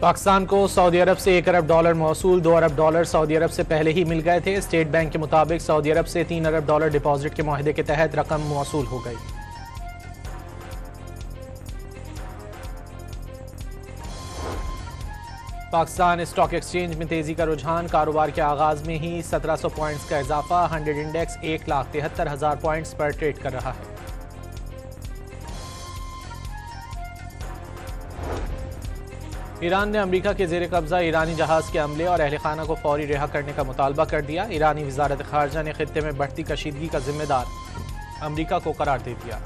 पाकिस्तान को सऊदी अरब से $1 अरब मौसूल। $2 अरब सऊदी अरब से पहले ही मिल गए थे। स्टेट बैंक के मुताबिक सऊदी अरब से $3 अरब डिपॉजिट के मुआहदे के तहत रकम मौसूल हो गई। पाकिस्तान स्टॉक एक्सचेंज में तेजी का रुझान। कारोबार के आगाज में ही 1700 पॉइंट्स का इजाफा। 100 इंडेक्स 1,73,000 पॉइंट्स पर ट्रेड कर रहा है। ईरान ने अमेरिका के जेर कब्जा ईरानी जहाज के अमले और अहल खाना को फौरी रिहा करने का मुतालबा कर दिया। ईरानी वजारत खारजा ने खित्ते में बढ़ती कशीदगी का जिम्मेदार अमेरिका को करार दे दिया।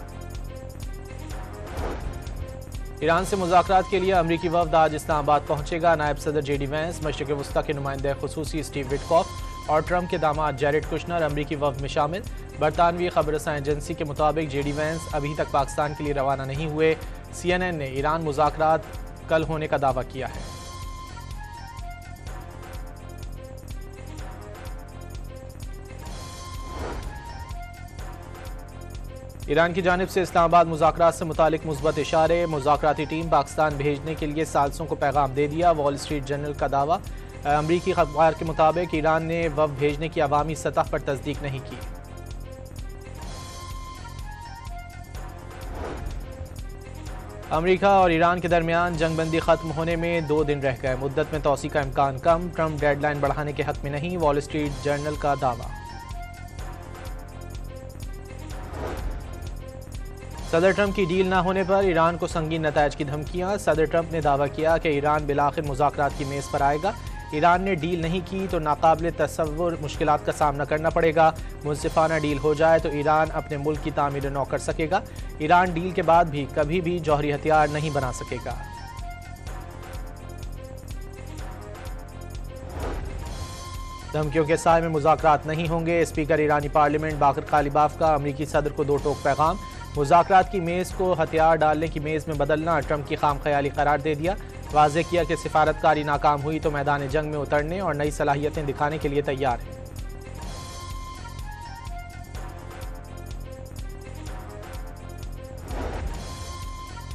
ईरान से मुज़ाकरात के लिए अमरीकी वफ़द आज इस्लामाबाद पहुंचेगा। नायब सदर JD वैंस, मशरिक़ वस्ता के नुमाइंदे खुसूसी स्टीव विटकॉफ और ट्रंप के दामाद जेरेड कुशनर अमरीकी वफ़द में शामिल। बरतानवी खबरसां एजेंसी के मुताबिक JD वैंस अभी तक पाकिस्तान के लिए रवाना नहीं हुए। CNN ने ईरान मुज़ाकरात कल होने का दावा किया है। ईरान की जानिब से इस्लामाबाद मुज़ाकरात से मुतालिक मुस्बत इशारे। मुज़ाकराती टीम पाकिस्तान भेजने के लिए सालसों को पैगाम दे दिया। वॉल स्ट्रीट जर्नल का दावा। अमरीकी अखबार के मुताबिक ईरान ने वफ़द भेजने की अवामी सतह पर तस्दीक नहीं की। अमेरिका और ईरान के दरमियान जंगबंदी खत्म होने में 2 दिन रह गए। मुद्दत में तोसी का इम्कान कम। ट्रंप डेडलाइन बढ़ाने के हक में नहीं। वॉल स्ट्रीट जर्नल का दावा। सदर ट्रंप की डील न होने पर ईरान को संगीन नतायज की धमकियां। सदर ट्रंप ने दावा किया कि ईरान बिलाखिर मुज़ाकरात की मेज़ पर आएगा। ईरान ने डील नहीं की तो नाकाबिले तसव्वुर मुश्किलात का सामना करना पड़ेगा। मुनसिफाना डील हो जाए तो ईरान अपने मुल्क की तामीर नौ कर सकेगा। ईरान डील के बाद भी कभी भी जौहरी हथियार नहीं बना सकेगा। धमकियों के साए में मुज़ाकरात नहीं होंगे। स्पीकर ईरानी पार्लियामेंट बाकर कालिबाफ का अमरीकी सदर को 2 टोक पैगाम। मुज़ाकरात की मेज़ को हथियार डालने की मेज़ में बदलना ट्रंप की खाम ख्याली करार दे दिया। वाज़ेह किया कि सिफारतकारी नाकाम हुई तो मैदान जंग में उतरने और नई सलाहियतें दिखाने के लिए तैयार है।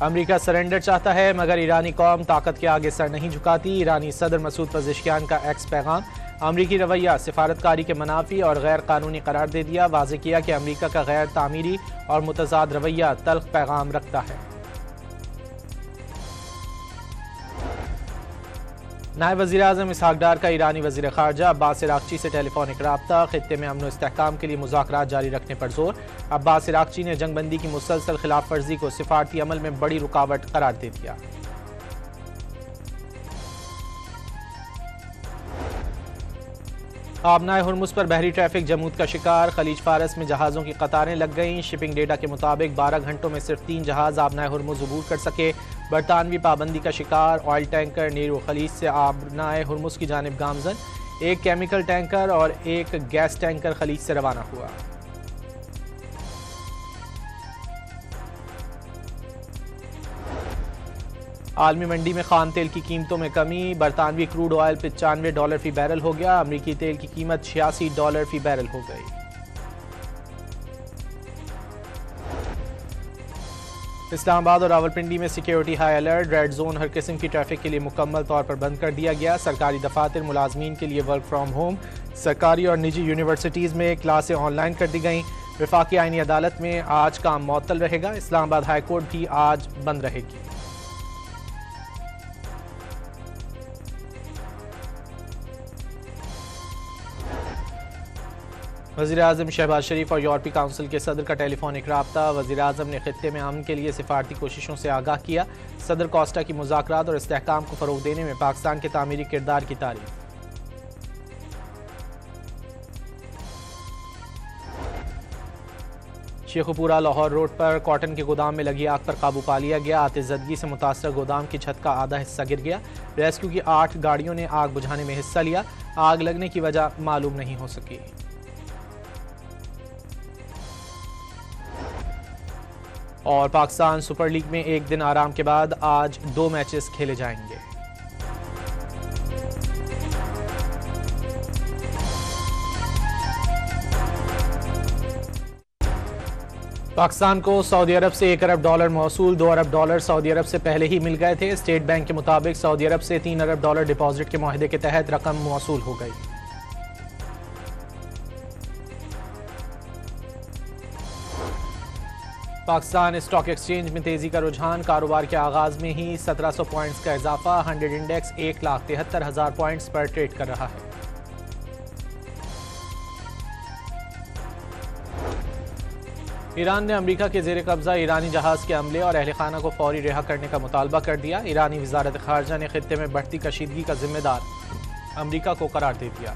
अमेरिका सरेंडर चाहता है मगर ईरानी कौम ताकत के आगे सर नहीं झुकाती। ईरानी सदर मसूद पज़ेश्कियान का एक्स पैगाम। अमरीकी रवैया सिफारतकारी के मनाफी और गैर कानूनी करार दे दिया। वाज़ेह किया कि अमरीका का गैर तामीरी और मुतज़ाद रवैया तल्ख पैगाम रखता है। नायब वज़ीर आज़म इसहाक डार का ईरानी वज़ीर ख़ारजा अब्बास इराक़ची से टेलीफोनिक राब्ता। खित्ते में अमन व इस्तेहकाम के लिए मुज़ाकरात जारी रखने पर जोर। अब्बास इराक़ची ने जंगबंदी की मुसलसल खिलाफ वर्जी को सिफारती अमल में बड़ी रुकावट करार दे दिया। आबनाए हुर्मुज़ पर बहरी ट्रैफिक जमूद का शिकार। खलीज फारस में जहाज़ों की कतारें लग गईं। शिपिंग डेटा के मुताबिक 12 घंटों में सिर्फ 3 जहाज़ आबनाए हुर्मुज़ अबूर कर सके। बरतानवी पाबंदी का शिकार। ऑयल टैंकर नीरो खलीज से आबनाए हुर्मुज़ की जानिब गामजन। एक केमिकल टैंकर और एक गैस टैंकर खलीज से रवाना हुआ। आलमी मंडी में खाम तेल की कीमतों में कमी। बरतानवी क्रूड ऑयल $95 फी बैरल हो गया। अमरीकी तेल की कीमत $86 फी बैरल हो गई। इस्लामाबाद और रावलपिंडी में security high alert. Red zone हर किस्म की ट्रैफिक के लिए मुकम्मल तौर पर बंद कर दिया गया। सरकारी दफातर मुलाजमीन के लिए वर्क फ्राम होम। सरकारी और निजी यूनिवर्सिटीज़ में क्लासें ऑनलाइन कर दी गईं। वफाकी आईनी अदालत में आज काम मुअत्तल रहेगा। इस्लामाबाद हाई कोर्ट भी आज बंद रहेगी। वज़ीर आज़म शहबाज शरीफ और यूरोपीय काउंसिल के सदर का टेलीफोनिक राब्ता। वज़ीर आज़म ने खित्ते में अमन के लिए सिफारती कोशिशों से आगाह किया। सदर कोस्टा की मुज़ाकरात और इस्तेहकाम को फ़रोग़ देने में पाकिस्तान के तामीरी किरदार की तारीफ। शेखुपुरा लाहौर रोड पर कॉटन के गोदाम में लगी आग पर काबू पा लिया गया। आतिशज़दगी से मुतासर गोदाम की छत का आधा हिस्सा गिर गया। रेस्क्यू की 8 गाड़ियों ने आग बुझाने में हिस्सा लिया। आग लगने की वजह मालूम नहीं हो सकी। और पाकिस्तान सुपर लीग में एक दिन आराम के बाद आज 2 मैचेस खेले जाएंगे। पाकिस्तान को सऊदी अरब से $1 अरब मौसूल। $2 अरब सऊदी अरब से पहले ही मिल गए थे। स्टेट बैंक के मुताबिक सऊदी अरब से $3 अरब डिपॉजिट के मुआहदे के तहत रकम मौसूल हो गई। पाकिस्तान स्टॉक एक्सचेंज में तेजी का रुझान। कारोबार के आगाज में ही 1700 पॉइंट्स का इजाफा। 100 इंडेक्स 1,73,000 पॉइंट्स पर ट्रेड कर रहा है। ईरान ने अमेरिका के जेर कब्जा ईरानी जहाज के अमले और अहल खाना को फौरी रिहा करने का मुतालबा कर दिया। ईरानी वजारत खारजा ने खित्ते में बढ़ती कशीदगी का जिम्मेदार अमेरिका को करार दे दिया।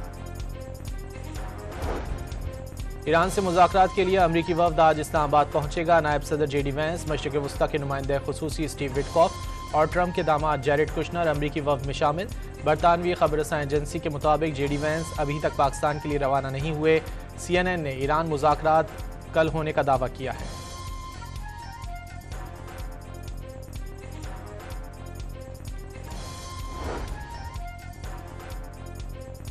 ईरान से मुज़ाकरात के लिए अमरीकी वफ़द आज इस्लामाबाद पहुंचेगा। नायब सदर जेडी वैंस, मशरिक़ वस्ता के नुमाइंदे खुसूसी स्टीव विटकॉफ और ट्रंप के दामाद जैरेड कुशनर अमरीकी वफ़द में शामिल। बरतानवी खबरसां एजेंसी के मुताबिक जेडी वैंस अभी तक पाकिस्तान के लिए रवाना नहीं हुए। CNN ने ईरान मुज़ाकरात कल होने का दावा किया है।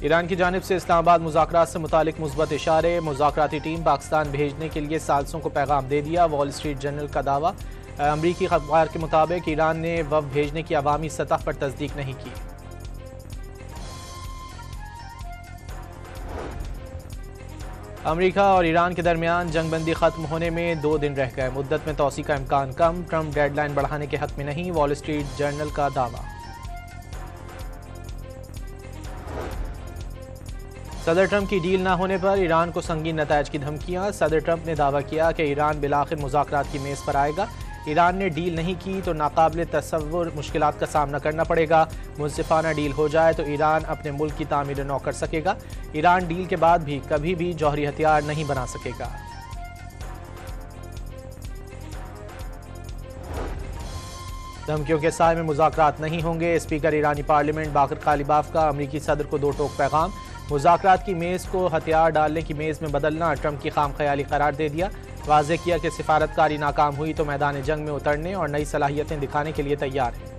ईरान की जानिब से इस्लामाबाद मुज़ाकरात से मुतालिक मुस्बत इशारे। मुज़ाकराती टीम पाकिस्तान भेजने के लिए सालसों को पैगाम दे दिया। वॉल स्ट्रीट जर्नल का दावा। अमरीकी अखबार के मुताबिक ईरान ने वफ़द भेजने की अवामी सतह पर तस्दीक नहीं की। अमेरिका और ईरान के दरमियान जंगबंदी खत्म होने में 2 दिन रह गए। मुद्दत में तौसी का इम्कान कम। ट्रंप डेडलाइन बढ़ाने के हक में नहीं। वॉल स्ट्रीट जर्नल का दावा। सदर ट्रंप की डील न होने पर ईरान को संगीन नतायज की धमकियां। सदर ट्रंप ने दावा किया कि ईरान बिलाखिर मुज़ाकरात की मेज़ पर आएगा। ईरान ने डील नहीं की तो नाकाबिले तसव्वुर मुश्किलात का सामना करना पड़ेगा। मुंसिफाना डील हो जाए तो ईरान अपने मुल्क की तामीर नौ कर सकेगा। ईरान डील के बाद भी कभी भी जौहरी हथियार नहीं बना सकेगा। धमकियों के साए में मुज़ाकरात नहीं होंगे। स्पीकर ईरानी पार्लियामेंट बाकर कालिबाफ का अमरीकी सदर को 2 टोक पैगाम। मुज़ाकरात की मेज़ को हथियार डालने की मेज़ में बदलना ट्रंप की खाम ख्याली करार दे दिया। वाज़ेह किया कि सिफारतकारी नाकाम हुई तो मैदान जंग में उतरने और नई सलाहियतें दिखाने के लिए तैयार है।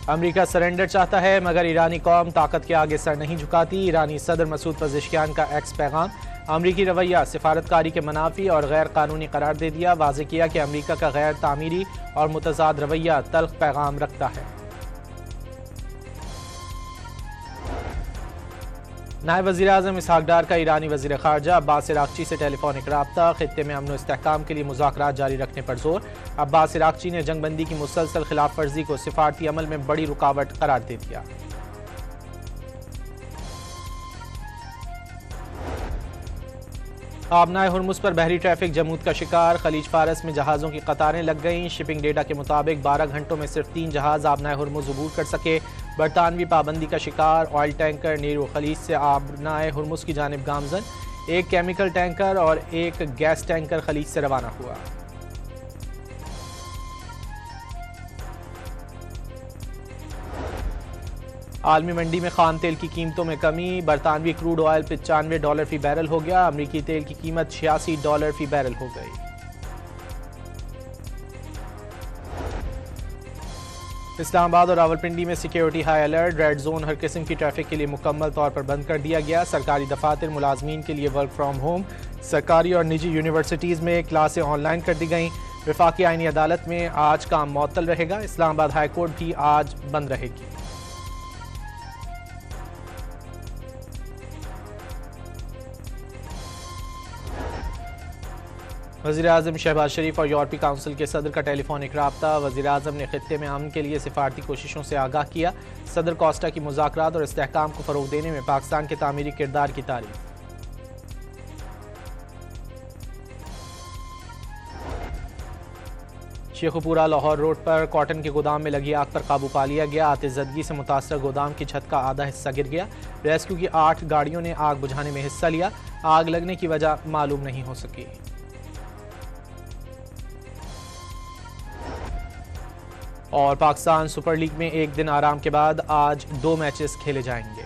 अमेरिका सरेंडर चाहता है मगर ईरानी कौम ताकत के आगे सर नहीं झुकाती। ईरानी सदर मसूद पज़ेश्कियान का एक्स पैगाम। अमरीकी रवैया सिफारतकारी के मनाफी और गैर कानूनी करार दे दिया। वाज़ेह किया कि अमरीका का गैर तामीरी और मुतज़ाद रवैया तल्ख पैगाम रखता है। नायब वज़ीर आज़म इसहाक डार का ईरानी वज़ीर ख़ारजा अब्बास इराक़ची से टेलीफोनिक राब्ता। खित्ते में अमन व इस्तेहकाम के लिए मुज़ाकरात जारी रखने पर जोर। अब्बास इराक़ची ने जंगबंदी की मुसलसल खिलाफ वर्जी को सिफारती अमल में बड़ी रुकावट करार दे दिया। आबनाए हुर्मुज़ पर बहरी ट्रैफिक जमूद का शिकार। खलीज फारस में जहाज़ों की कतारें लग गईं। शिपिंग डेटा के मुताबिक 12 घंटों में सिर्फ 3 जहाज़ आबनाए हुर्मुज़ अबूर कर सके। बरतानवी पाबंदी का शिकार। ऑयल टैंकर नीरो खलीज से आबनाए हुर्मुज़ की जानिब गामजन। एक केमिकल टैंकर और एक गैस टैंकर खलीज से रवाना हुआ। आलमी मंडी में खाम तेल की कीमतों में कमी। बरतानवी क्रूड ऑयल $95 फी बैरल हो गया। अमरीकी तेल की कीमत $86 फी बैरल हो गई। इस्लामाबाद और रावलपिंडी में security high alert. Red zone हर किस्म की ट्रैफिक के लिए मुकम्मल तौर पर बंद कर दिया गया। सरकारी दफातर मुलाजमीन के लिए वर्क फ्राम होम। सरकारी और निजी यूनिवर्सिटीज़ में क्लासें ऑनलाइन कर दी गईं। वफाकी आईनी अदालत में आज काम मुअत्तल रहेगा। इस्लामाबाद हाई कोर्ट भी आज बंद रहेगी। वज़ीर आज़म शहबाज शरीफ और यूरोपीय काउंसिल के सदर का टेलीफोनिक राब्ता। वज़ीर आज़म ने खित्ते में अमन के लिए सिफारती कोशिशों से आगाह किया। सदर कोस्टा की मुज़ाकरात और इस्तेहकाम को फ़रोग़ देने में पाकिस्तान के तामीरी किरदार की तारीफ। शेखुपुरा लाहौर रोड पर कॉटन के गोदाम में लगी आग पर काबू पा लिया गया। आतिशज़दगी से मुतासर गोदाम की छत का आधा हिस्सा गिर गया। रेस्क्यू की 8 गाड़ियों ने आग बुझाने में हिस्सा लिया। आग लगने की वजह मालूम नहीं हो सकी। और पाकिस्तान सुपर लीग में एक दिन आराम के बाद आज 2 मैचेस खेले जाएंगे।